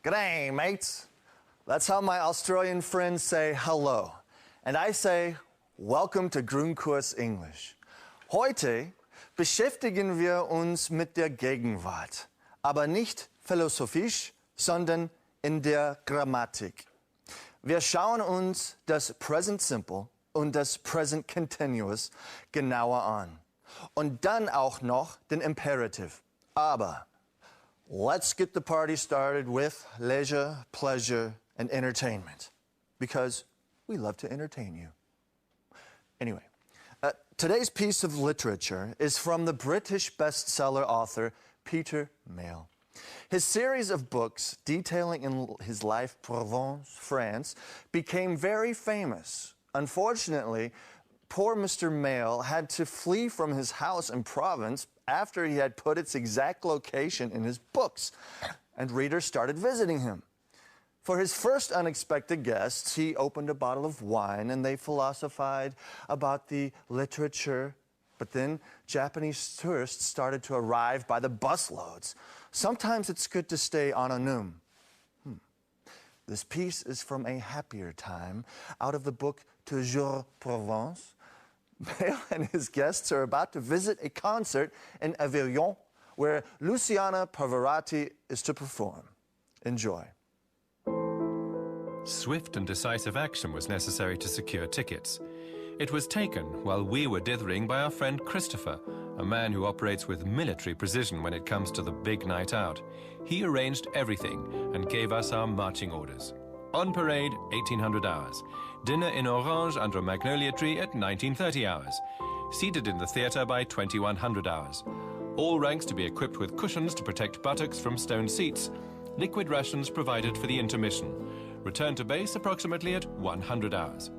G'day, mates. That's how my Australian friends say hello. And I say, welcome to Grundkurs Englisch. Heute beschäftigen wir uns mit der Gegenwart, aber nicht philosophisch, sondern in der Grammatik. Wir schauen uns das Present Simple und das Present Continuous genauer an. Und dann auch noch den Imperative. Aber let's get the party started with leisure, pleasure, and entertainment. Because we love to entertain you. Anyway, today's piece of literature is from the British bestseller author Peter Mayle. His series of books detailing in his life Provence, France, became very famous. Unfortunately, poor Mr. Mayle had to flee from his house in Provence after he had put its exact location in his books, and readers started visiting him. For his first unexpected guests, he opened a bottle of wine and they philosophized about the literature. But then Japanese tourists started to arrive by the busloads. Sometimes it's good to stay anonyme. This piece is from a happier time out of the book Toujours Provence. Mayle and his guests are about to visit a concert in Avignon where Luciana Pavarotti is to perform. Enjoy. Swift and decisive action was necessary to secure tickets. It was taken while we were dithering by our friend Christopher, a man who operates with military precision when it comes to the big night out. He arranged everything and gave us our marching orders. On parade, 1800 hours. Dinner in Orange under a magnolia tree at 1930 hours. Seated in the theatre by 2100 hours. All ranks to be equipped with cushions to protect buttocks from stone seats. Liquid rations provided for the intermission. Return to base approximately at 100 hours.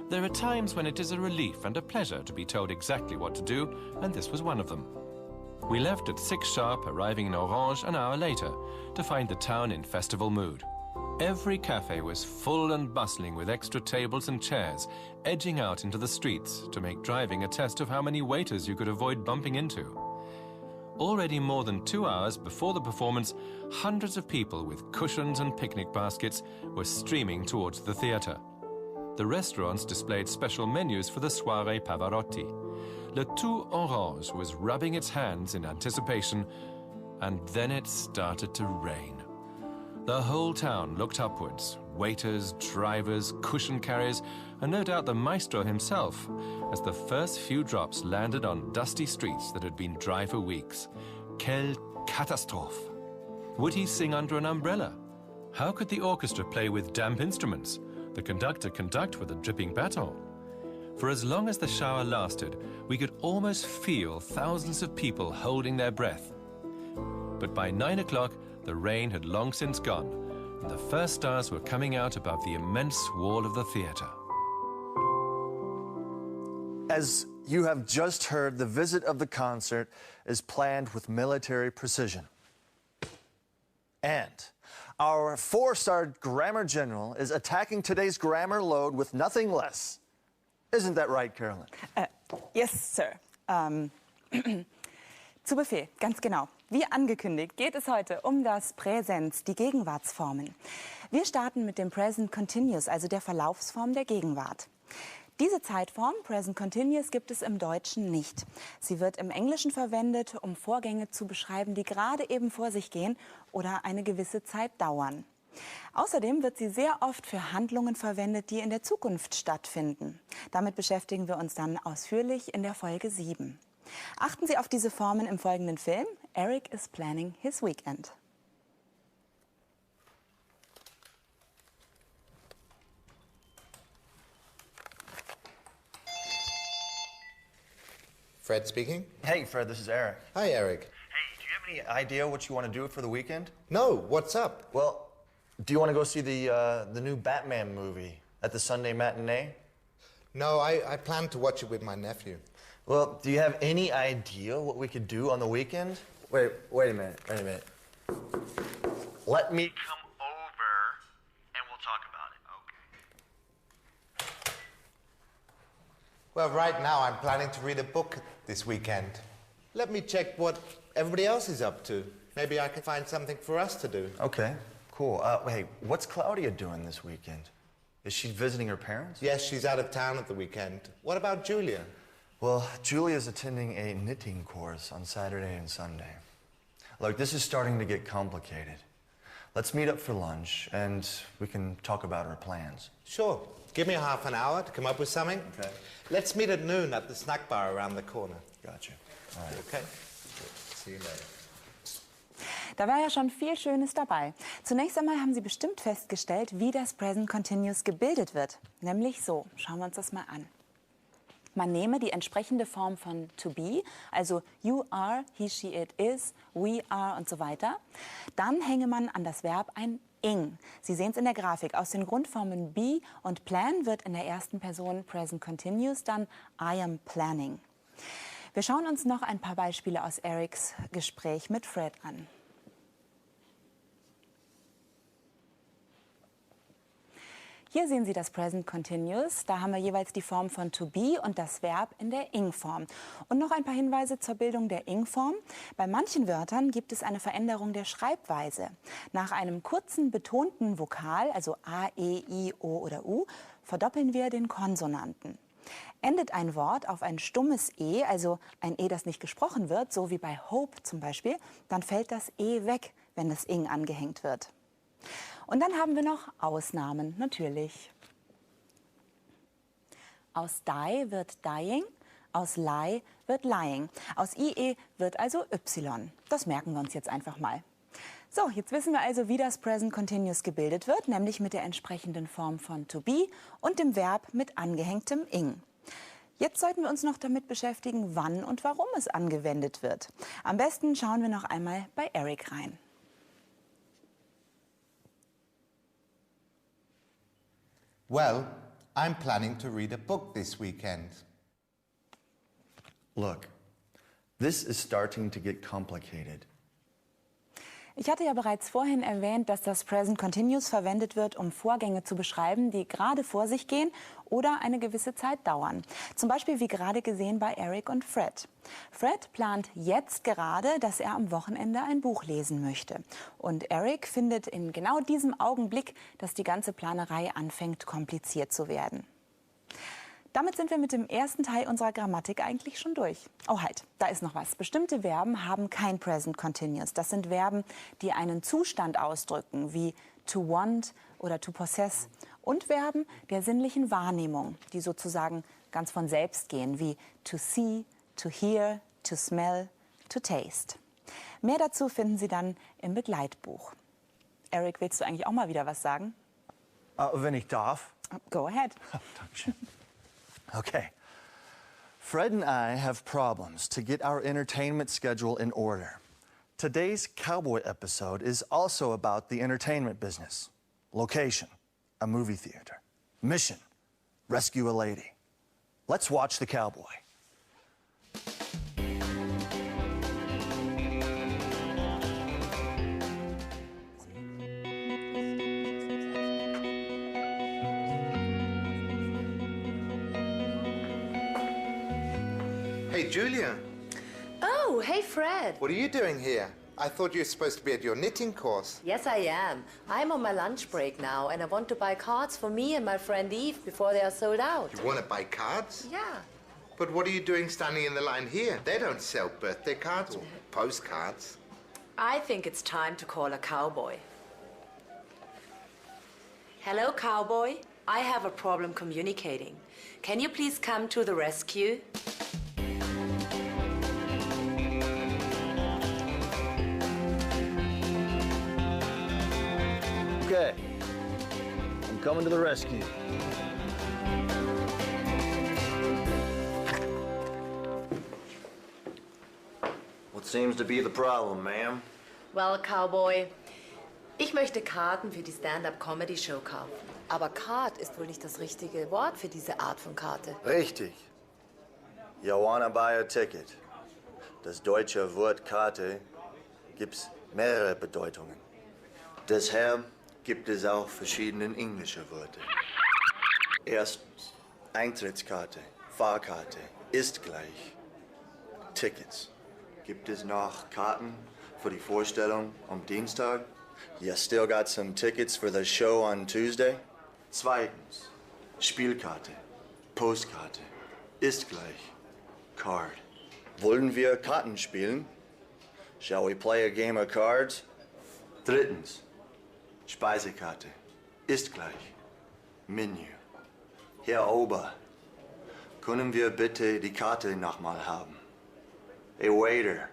There are times when it is a relief and a pleasure to be told exactly what to do, and this was one of them. We left at 6 sharp, arriving in Orange an hour later, to find the town in festival mood. Every cafe was full and bustling with extra tables and chairs, edging out into the streets to make driving a test of how many waiters you could avoid bumping into. Already more than 2 hours before the performance, hundreds of people with cushions and picnic baskets were streaming towards the theatre. The restaurants displayed special menus for the Soirée Pavarotti. Le Tout Orange was rubbing its hands in anticipation, and then it started to rain. The whole town looked upwards, waiters, drivers, cushion carriers, and no doubt the maestro himself, as the first few drops landed on dusty streets that had been dry for weeks. Quelle catastrophe! Would he sing under an umbrella? How could the orchestra play with damp instruments? The conductor conduct with a dripping baton? For as long as the shower lasted, we could almost feel thousands of people holding their breath. But by 9 o'clock, the rain had long since gone, and the first stars were coming out above the immense wall of the theatre. As you have just heard, the visit of the concert is planned with military precision. And our 4-star grammar general is attacking today's grammar load with nothing less. Isn't that right, Carolyn? Yes, sir. Zu Befehl, ganz genau. Wie angekündigt geht es heute um das Präsens, die Gegenwartsformen. Wir starten mit dem Present Continuous, also der Verlaufsform der Gegenwart. Diese Zeitform, Present Continuous, gibt es im Deutschen nicht. Sie wird im Englischen verwendet, um Vorgänge zu beschreiben, die gerade eben vor sich gehen oder eine gewisse Zeit dauern. Außerdem wird sie sehr oft für Handlungen verwendet, die in der Zukunft stattfinden. Damit beschäftigen wir uns dann ausführlich in der Folge 7. Achten Sie auf diese Formen im folgenden Film. Eric is planning his weekend. Fred speaking. Hey, Fred, this is Eric. Hi, Eric. Hey, do you have any idea what you want to do for the weekend? No, what's up? Well, do you want to go see the new Batman movie at the Sunday matinee? No, I plan to watch it with my nephew. Well, do you have any idea what we could do on the weekend? Wait a minute. Let me come over and we'll talk about it. Okay. Well, right now I'm planning to read a book this weekend. Let me check what everybody else is up to. Maybe I can find something for us to do. Okay, cool. Hey, what's Claudia doing this weekend? Is she visiting her parents? Yes, she's out of town at the weekend. What about Julia? Well, Julia's attending a knitting course on Saturday and Sunday. Look, this is starting to get complicated. Let's meet up for lunch, and we can talk about our plans. Sure. Give me half an hour to come up with something. Okay. Let's meet at noon at the snack bar around the corner. Gotcha. All right. Okay? See you later. Da war ja schon viel Schönes dabei. Zunächst einmal haben Sie bestimmt festgestellt, wie das Present Continuous gebildet wird. Nämlich so. Schauen wir uns das mal an. Man nehme die entsprechende Form von to be, also you are, he, she, it is, we are und so weiter. Dann hänge man an das Verb ein ing. Sie sehen es in der Grafik. Aus den Grundformen be und plan wird in der ersten Person Present Continuous dann I am planning. Wir schauen uns noch ein paar Beispiele aus Erics Gespräch mit Fred an. Hier sehen Sie das Present Continuous. Da haben wir jeweils die Form von to be und das Verb in der ing-Form. Und noch ein paar Hinweise zur Bildung der ing-Form. Bei manchen Wörtern gibt es eine Veränderung der Schreibweise. Nach einem kurzen betonten Vokal, also a, e, i, o oder u, verdoppeln wir den Konsonanten. Endet ein Wort auf ein stummes e, also ein e, das nicht gesprochen wird, so wie bei hope zum Beispiel, dann fällt das e weg, wenn das ing angehängt wird. Und dann haben wir noch Ausnahmen, natürlich. Aus die wird dying, aus lie wird lying. Aus ie wird also y. Das merken wir uns jetzt einfach mal. So, jetzt wissen wir also, wie das Present Continuous gebildet wird, nämlich mit der entsprechenden Form von to be und dem Verb mit angehängtem ing. Jetzt sollten wir uns noch damit beschäftigen, wann und warum es angewendet wird. Am besten schauen wir noch einmal bei Eric rein. Well, I'm planning to read a book this weekend. Look, this is starting to get complicated. Ich hatte ja bereits vorhin erwähnt, dass das Present Continuous verwendet wird, um Vorgänge zu beschreiben, die gerade vor sich gehen oder eine gewisse Zeit dauern. Zum Beispiel wie gerade gesehen bei Eric und Fred. Fred plant jetzt gerade, dass er am Wochenende ein Buch lesen möchte. Und Eric findet in genau diesem Augenblick, dass die ganze Planerei anfängt, kompliziert zu werden. Damit sind wir mit dem ersten Teil unserer Grammatik eigentlich schon durch. Oh halt, da ist noch was. Bestimmte Verben haben kein Present Continuous. Das sind Verben, die einen Zustand ausdrücken, wie to want oder to possess. Und Verben der sinnlichen Wahrnehmung, die sozusagen ganz von selbst gehen, wie to see, to hear, to smell, to taste. Mehr dazu finden Sie dann im Begleitbuch. Eric, willst du eigentlich auch mal wieder was sagen? Wenn ich darf. Go ahead. Dankeschön. Okay. Fred and I have problems to get our entertainment schedule in order. Today's cowboy episode is also about the entertainment business. Location, a movie theater. Mission, rescue a lady. Let's watch the cowboy. Hey, Julia. Oh, hey, Fred. What are you doing here? I thought you were supposed to be at your knitting course. Yes, I am. I'm on my lunch break now, and I want to buy cards for me and my friend Eve before they are sold out. You want to buy cards? Yeah. But what are you doing standing in the line here? They don't sell birthday cards or postcards. I think it's time to call a cowboy. Hello, cowboy. I have a problem communicating. Can you please come to the rescue? Okay. I'm coming to the rescue. What seems to be the problem, ma'am? Well, Cowboy, ich möchte Karten für die Stand-up-Comedy-Show kaufen. Aber Card ist wohl nicht das richtige Wort für diese Art von Karte. Richtig. You wanna buy a ticket. Das deutsche Wort Karte gibt's mehrere Bedeutungen. Deshalb gibt es auch verschiedene englische Wörter. Erstens, Eintrittskarte, Fahrkarte ist gleich Tickets. Gibt es noch Karten für die Vorstellung am Dienstag? You still got some tickets for the show on Tuesday? Zweitens, Spielkarte, Postkarte, ist gleich, card. Wollen wir Karten spielen? Shall we play a game of cards? Drittens, Speisekarte, ist gleich, Menü. Herr Ober, können wir bitte die Karte nochmal haben? Hey waiter,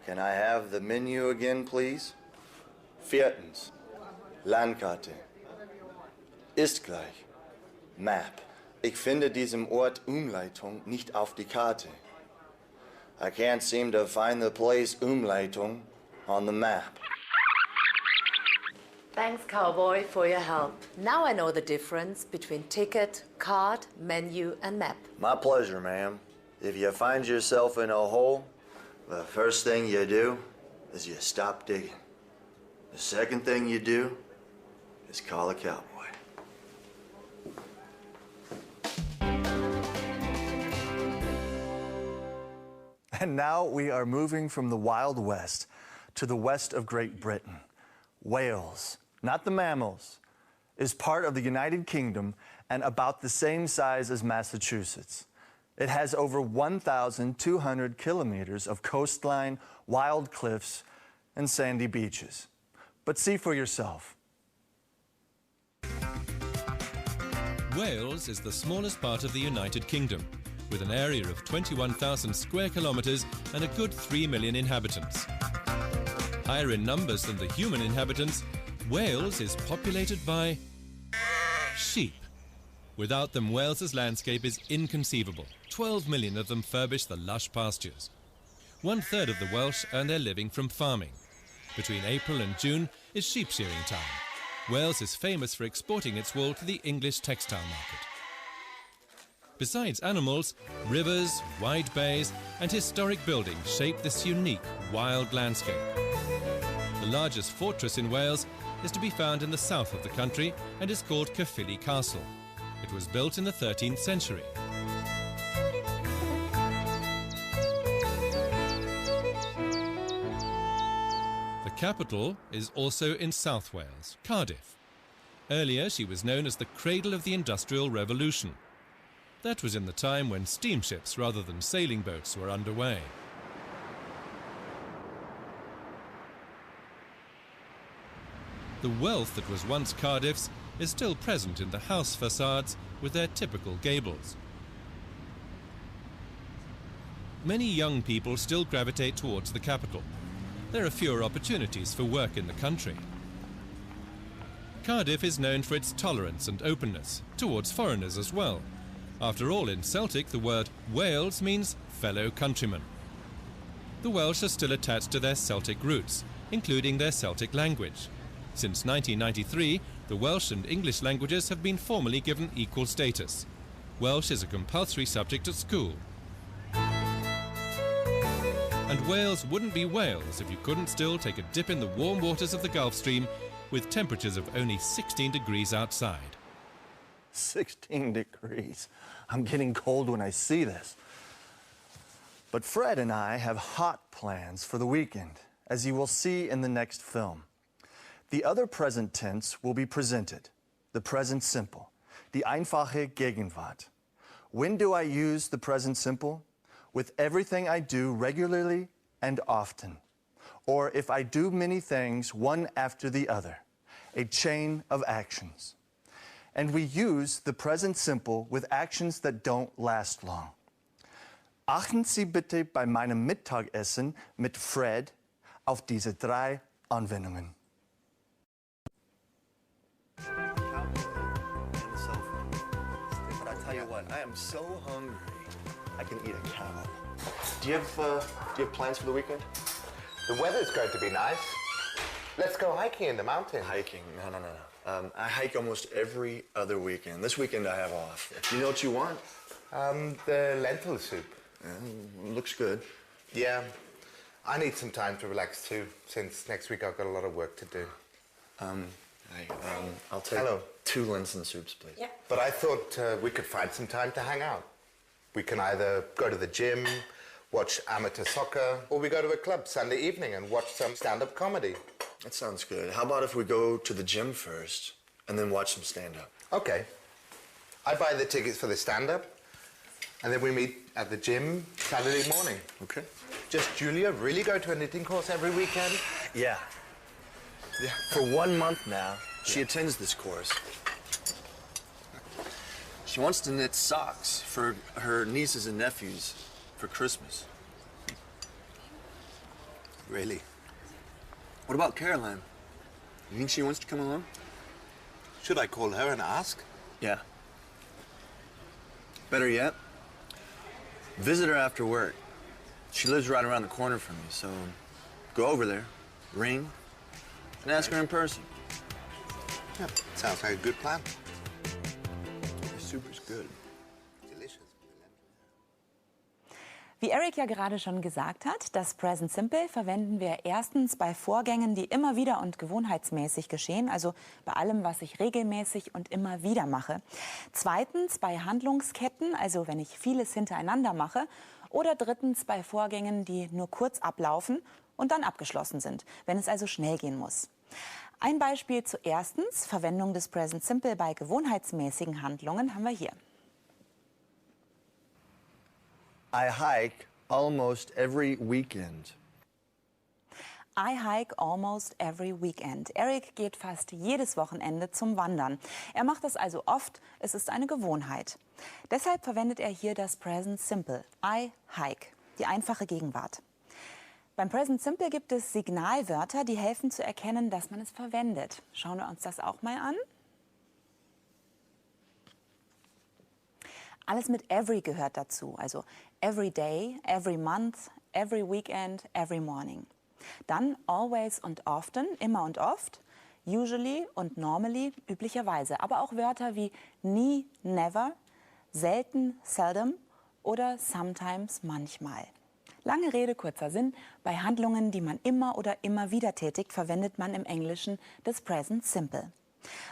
can I have the menu again, please? Viertens, Landkarte, ist gleich, Map. Ich finde diesem Ort Umleitung nicht auf die Karte. I can't seem to find the place Umleitung on the map. Thanks, Cowboy, for your help. Now I know the difference between ticket, card, menu, and map. My pleasure, ma'am. If you find yourself in a hole, the first thing you do is you stop digging. The second thing you do is call a cowboy. And now we are moving from the Wild West to the west of Great Britain. Wales, not the mammals, is part of the United Kingdom and about the same size as Massachusetts. It has over 1,200 kilometers of coastline, wild cliffs, and sandy beaches. But see for yourself. Wales is the smallest part of the United Kingdom, with an area of 21,000 square kilometres and a good 3 million inhabitants. Higher in numbers than the human inhabitants, Wales is populated by sheep. Without them, Wales's landscape is inconceivable. 12 million of them furbish the lush pastures. 1/3 of the Welsh earn their living from farming. Between April and June is sheep shearing time. Wales is famous for exporting its wool to the English textile market. Besides animals, rivers, wide bays and historic buildings shape this unique, wild landscape. The largest fortress in Wales is to be found in the south of the country and is called Caerphilly Castle. It was built in the 13th century. The capital is also in South Wales, Cardiff. Earlier she was known as the cradle of the Industrial Revolution. That was in the time when steamships rather than sailing boats were underway. The wealth that was once Cardiff's is still present in the house facades with their typical gables. Many young people still gravitate towards the capital. There are fewer opportunities for work in the country. Cardiff is known for its tolerance and openness towards foreigners as well. After all, in Celtic, the word Wales means fellow countrymen. The Welsh are still attached to their Celtic roots, including their Celtic language. Since 1993, the Welsh and English languages have been formally given equal status. Welsh is a compulsory subject at school. And Wales wouldn't be Wales if you couldn't still take a dip in the warm waters of the Gulf Stream with temperatures of only 16 degrees outside. 16 degrees. I'm getting cold when I see this. But Fred and I have hot plans for the weekend, as you will see in the next film. The other present tense will be presented, the present simple, die einfache Gegenwart. When do I use the present simple? With everything I do regularly and often. Or if I do many things one after the other, a chain of actions. And we use the present simple with actions that don't last long. Achten Sie bitte bei meinem Mittagessen mit Fred auf diese 3 Anwendungen. But I tell you what, I am so hungry. I can eat a cow. Do you have plans for the weekend? The weather's going to be nice. Let's go hiking in the mountains. Hiking? No. I hike almost every other weekend. This weekend I have off. Do you know what you want? The lentil soup. Looks good. Yeah, I need some time to relax too, since next week I've got a lot of work to do. I'll take Hello. 2 lentil soups, please. Yeah. But I thought we could find some time to hang out. We can either go to the gym, watch amateur soccer, or we go to a club Sunday evening and watch some stand-up comedy. That sounds good. How about if we go to the gym first and then watch some stand-up? Okay. I buy the tickets for the stand-up, and then we meet at the gym Saturday morning. Okay. Does Julia really go to a knitting course every weekend? Yeah. For 1 month now, she attends this course. She wants to knit socks for her nieces and nephews for Christmas. Really? What about Caroline? You think she wants to come along? Should I call her and ask? Yeah. Better yet, visit her after work. She lives right around the corner from me, so go over there, ring, and ask her in person. Yeah, sounds like a good plan. The super's good. Delicious. Wie Eric ja gerade schon gesagt hat, das Present Simple verwenden wir erstens bei Vorgängen, die immer wieder und gewohnheitsmäßig geschehen, also bei allem, was ich regelmäßig und immer wieder mache. Zweitens bei Handlungsketten, also wenn ich vieles hintereinander mache. Oder drittens bei Vorgängen, die nur kurz ablaufen und dann abgeschlossen sind, wenn es also schnell gehen muss. Ein Beispiel zu erstens, Verwendung des Present Simple bei gewohnheitsmäßigen Handlungen, haben wir hier. I hike almost every weekend. I hike almost every weekend. Eric geht fast jedes Wochenende zum Wandern. Er macht das also oft, es ist eine Gewohnheit. Deshalb verwendet er hier das Present Simple. I hike, die einfache Gegenwart. Beim Present Simple gibt es Signalwörter, die helfen zu erkennen, dass man es verwendet. Schauen wir uns das auch mal an. Alles mit every gehört dazu, also every day, every month, every weekend, every morning. Dann always und often, immer und oft, usually und normally, üblicherweise. Aber auch Wörter wie nie, never, selten, seldom oder sometimes, manchmal. Lange Rede, kurzer Sinn. Bei Handlungen, die man immer oder immer wieder tätigt, verwendet man im Englischen das Present Simple.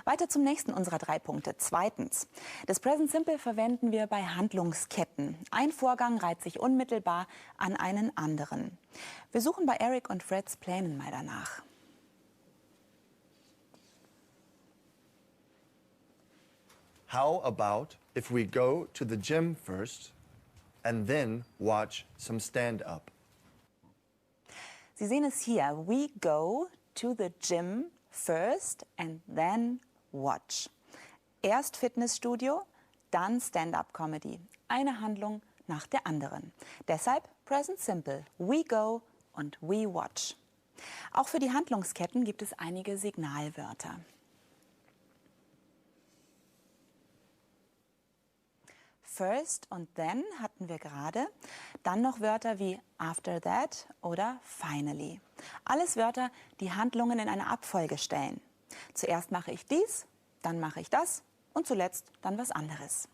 Weiter zum nächsten unserer 3 Punkte. Zweitens. Das Present Simple verwenden wir bei Handlungsketten. Ein Vorgang reiht sich unmittelbar an einen anderen. Wir suchen bei Eric und Freds Plänen mal danach. How about if we go to the gym first and then watch some stand-up? Sie sehen es hier. We go to the gym first and then watch. Erst Fitnessstudio, dann Stand-up-Comedy. Eine Handlung nach der anderen. Deshalb Present Simple. We go und we watch. Auch für die Handlungsketten gibt es einige Signalwörter. First und then hatten wir gerade. Dann noch Wörter wie after that oder finally. Alles Wörter, die Handlungen in eine Abfolge stellen. Zuerst mache ich dies, dann mache ich das und zuletzt dann was anderes.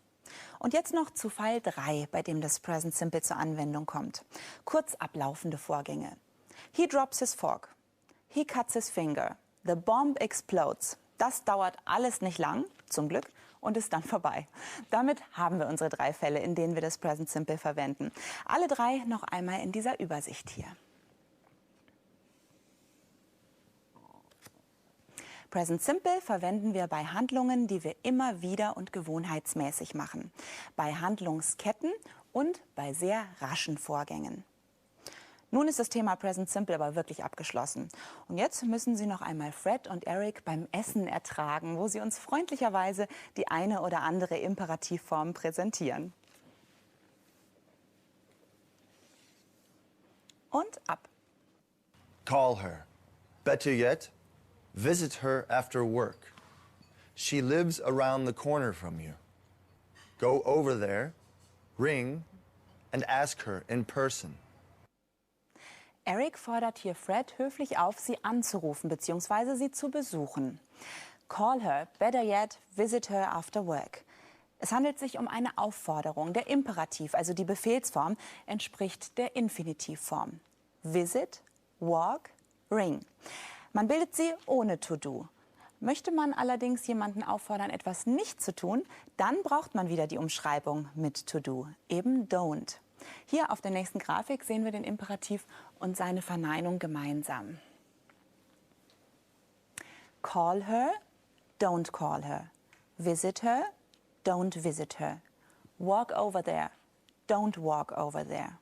Und jetzt noch zu Fall 3, bei dem das Present Simple zur Anwendung kommt. Kurz ablaufende Vorgänge. He drops his fork. He cuts his finger. The bomb explodes. Das dauert alles nicht lang, zum Glück, und ist dann vorbei. Damit haben wir unsere 3 Fälle, in denen wir das Present Simple verwenden. Alle 3 noch einmal in dieser Übersicht hier. Present Simple verwenden wir bei Handlungen, die wir immer wieder und gewohnheitsmäßig machen. Bei Handlungsketten und bei sehr raschen Vorgängen. Nun ist das Thema Present Simple aber wirklich abgeschlossen. Und jetzt müssen Sie noch einmal Fred und Eric beim Essen ertragen, wo sie uns freundlicherweise die eine oder andere Imperativform präsentieren. Und ab. Call her. Better yet, visit her after work. She lives around the corner from you. Go over there, ring, and ask her in person. Eric fordert hier Fred höflich auf, sie anzurufen bzw. sie zu besuchen. Call her, better yet, visit her after work. Es handelt sich um eine Aufforderung. Der Imperativ, also die Befehlsform, entspricht der Infinitivform. Visit, walk, ring. Man bildet sie ohne to-do. Möchte man allerdings jemanden auffordern, etwas nicht zu tun, dann braucht man wieder die Umschreibung mit to-do, eben don't. Hier auf der nächsten Grafik sehen wir den Imperativ und seine Verneinung gemeinsam. Call her, don't call her. Visit her, don't visit her. Walk over there, don't walk over there.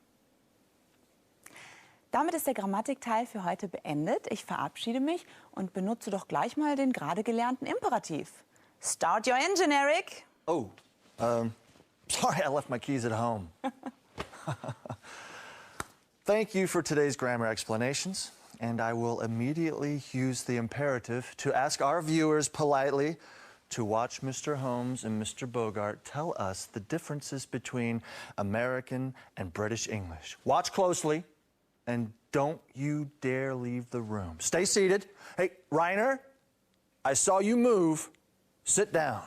Damit ist der Grammatikteil für heute beendet. Ich verabschiede mich und benutze doch gleich mal den gerade gelernten Imperativ. Start your engine, Eric. Oh, sorry, I left my keys at home. Thank you for today's grammar explanations, and I will immediately use the imperative to ask our viewers politely to watch Mr. Holmes and Mr. Bogart tell us the differences between American and British English. Watch closely, and don't you dare leave the room. Stay seated. Hey, Reiner, I saw you move. Sit down.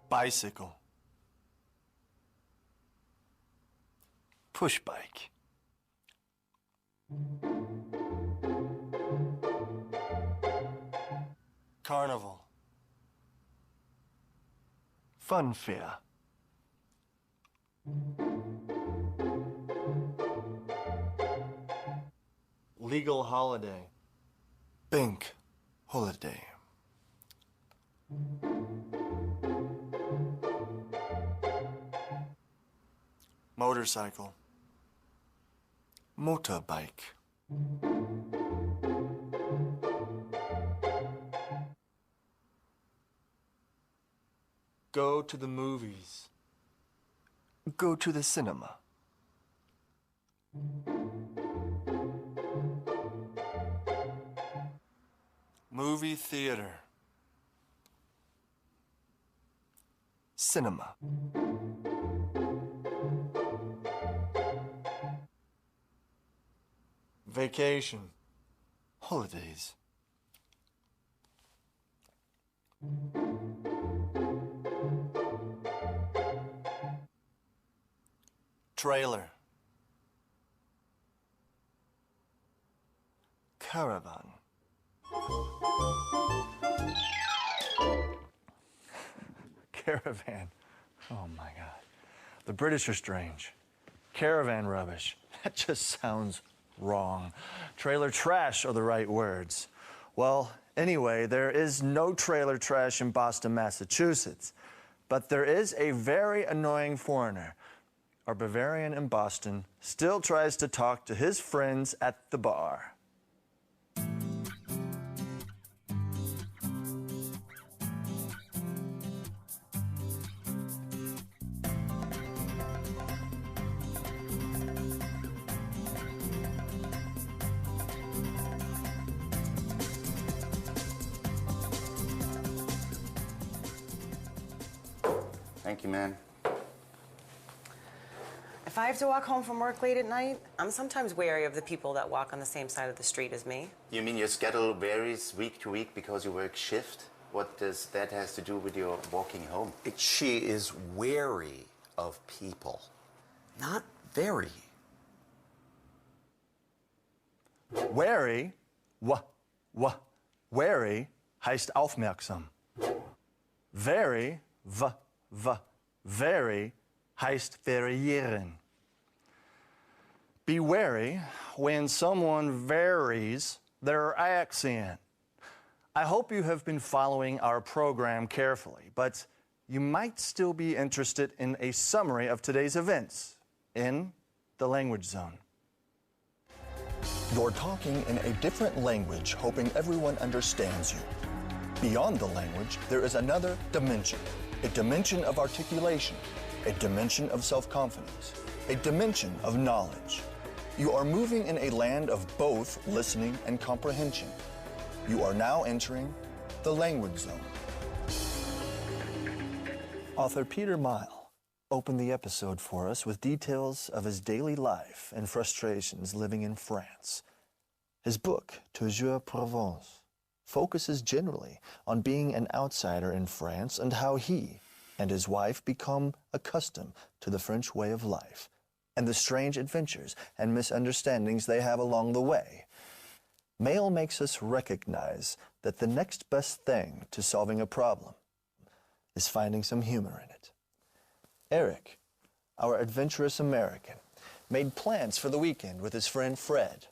Bicycle. Push bike. Carnival. Fun fair. Legal holiday. Bank holiday. Motorcycle. Motorbike. Go to the movies. Go to the cinema. Movie theater. Cinema. Vacation. Holidays. Trailer. Caravan. Caravan. Oh my God. The British are strange. Caravan rubbish. That just sounds wrong. Trailer trash are the right words. Well, anyway, there is no trailer trash in Boston, Massachusetts. But there is a very annoying foreigner. Our Bavarian in Boston still tries to talk to his friends at the bar. Thank you, man. If I have to walk home from work late at night, I'm sometimes wary of the people that walk on the same side of the street as me. You mean your schedule varies week to week because you work shift? What does that has to do with your walking home? She is wary of people, not very. Wary, wary heißt aufmerksam. Very, very heißt variieren. Be wary when someone varies their accent. I hope you have been following our program carefully, but you might still be interested in a summary of today's events in the language zone. You're talking in a different language, hoping everyone understands you. Beyond the language, there is another dimension. A dimension of articulation, a dimension of self-confidence, a dimension of knowledge. You are moving in a land of both listening and comprehension. You are now entering the language zone. Author Peter Mile opened the episode for us with details of his daily life and frustrations living in France. His book, Toujours Provence, focuses generally on being an outsider in France and how he and his wife become accustomed to the French way of life and the strange adventures and misunderstandings they have along the way. Mail makes us recognize that the next best thing to solving a problem is finding some humor in it. Eric, our adventurous American, made plans for the weekend with his friend Fred.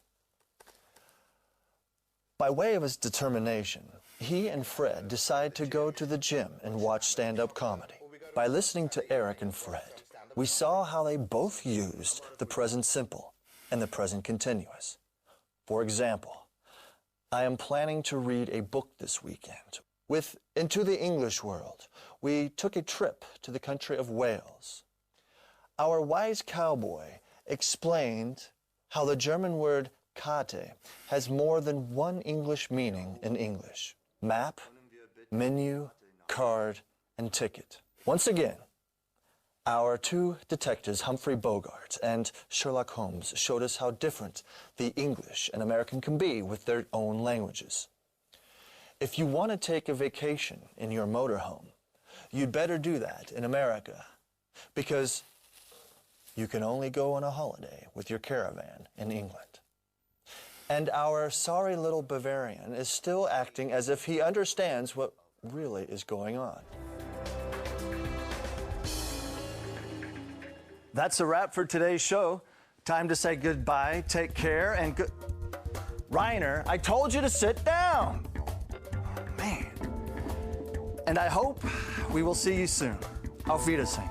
By way of his determination, he and Fred decide to go to the gym and watch stand-up comedy. By listening to Eric and Fred, we saw how they both used the present simple and the present continuous. For example, I am planning to read a book this weekend. With Into the English World, we took a trip to the country of Wales. Our wise cowboy explained how the German word Karte has more than one English meaning in English: map, menu, card, and ticket. Once again, our two detectives, Humphrey Bogart and Sherlock Holmes, showed us how different the English and American can be with their own languages. If you want to take a vacation in your motorhome, you'd better do that in America, because you can only go on a holiday with your caravan in England. And our sorry little Bavarian is still acting as if he understands what really is going on. That's a wrap for today's show. Time to say goodbye, take care, and good... Reiner, I told you to sit down. Man. And I hope we will see you soon. Auf Wiedersehen.